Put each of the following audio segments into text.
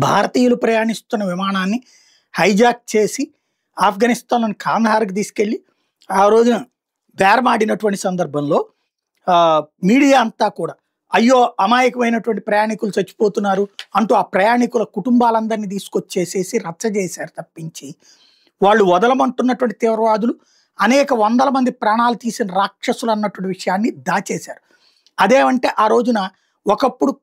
భారతీయులు ప్రయాణిస్తున్న విమానాన్ని హైజాక్ చేసి ఆఫ్ఘనిస్తాన్‌లోని కాందహార్‌కి తీసుకెళ్ళి ఆ రోజున బేరమాడినటువంటి సందర్భంలో మీడియా అంతా కూడా అయ్యో అమాయకమైనటువంటి ప్రయాణికులు చచ్చిపోతున్నారు అంటూ ఆ ప్రయాణికుల కుటుంబాలందరినీ తీసుకొచ్చేసేసి రచ్చ చేశారు తప్పించి వాళ్ళు వదలమంటున్నటువంటి తీవ్రవాదులు అనేక వందల మంది ప్రాణాలు తీసిన రాక్షసులు అన్నటువంటి విషయాన్ని దాచేశారు. అదేమంటే ఆ రోజున ఒకప్పుడు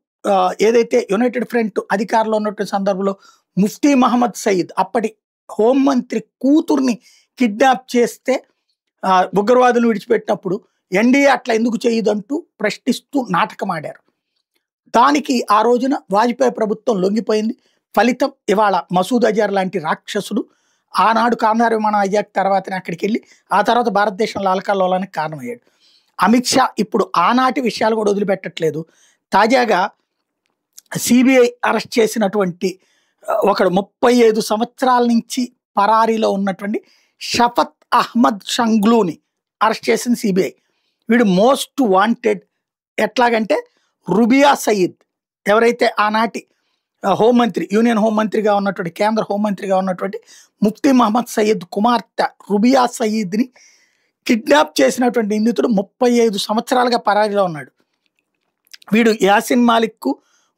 ఏదైతే యునైటెడ్ ఫ్రంట్ అధికారంలో ఉన్నటువంటి సందర్భంలో ముఫ్తీ మహమ్మద్ సయీద్ అప్పటి హోంమంత్రి కూతుర్ని కిడ్నాప్ చేస్తే ఉగ్రవాదులు విడిచిపెట్టినప్పుడు ఎన్డీఏ అట్లా ఎందుకు చేయదంటూ ప్రశ్నిస్తూ నాటకం ఆడారు. దానికి ఆ రోజున వాజ్పేయి ప్రభుత్వం లొంగిపోయింది. ఫలితం ఇవాళ మసూద్ అజర్ లాంటి రాక్షసుడు ఆనాడు కాందహార్ విమానం అయ్యాక తర్వాతనే అక్కడికి వెళ్ళి ఆ తర్వాత భారతదేశంలో అలకల్లోలానికి కారణమయ్యాడు. అమిత్ షా ఇప్పుడు ఆనాటి విషయాలు కూడా వదిలిపెట్టట్లేదు. తాజాగా సిబిఐ అరెస్ట్ చేసినటువంటి ఒకడు 35 సంవత్సరాల నుంచి పరారీలో ఉన్నటువంటి షఫత్ అహ్మద్ షంగ్లూని అరెస్ట్ చేసింది సిబిఐ. వీడు మోస్ట్ వాంటెడ్. ఎట్లాగంటే రుబియా సయీద్ ఎవరైతే ఆనాటి హోంమంత్రి యూనియన్ హోంమంత్రిగా ఉన్నటువంటి కేంద్ర హోంమంత్రిగా ఉన్నటువంటి ముఫ్తీ మహమ్మద్ సయీద్ కుమార్తె రుబియా సయీద్ని కిడ్నాప్ చేసినటువంటి నిందితుడు 35 సంవత్సరాలుగా పరారీలో ఉన్నాడు. వీడు యాసిన్ మాలిక్కు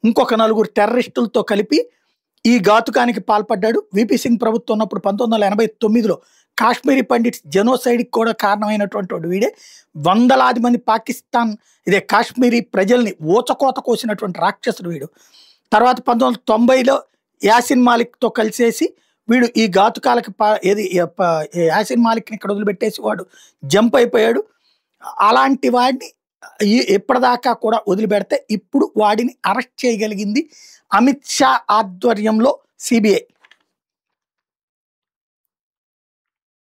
ఇంకొక 4 టెర్రరిస్టులతో కలిపి ఈ ఘాతుకానికి పాల్పడ్డాడు. విపి సింగ్ ప్రభుత్వం ఉన్నప్పుడు 1989లో కాశ్మీరీ పండిట్స్ జెనోసైడ్కి కూడా కారణమైనటువంటి వీడే. వందలాది మంది పాకిస్తాన్ కాశ్మీరీ ప్రజల్ని ఊచకోత కోసినటువంటి రాక్షసుడు వీడు. తర్వాత 1990లో యాసిన్ మాలిక్తో కలిసేసి వీడు ఈ ఘాతుకాలకి యాసిన్ మాలిక్ని ఇక్కడ వదిలిపెట్టేసి వాడు జంప్ అయిపోయాడు. అలాంటి వాడిని ఎప్పటిదాకా కూడా వదిలిపెడితే ఇప్పుడు వాడిని అరెస్ట్ చేయగలిగింది అమిత్ షా ఆధ్వర్యంలో సిబిఐ.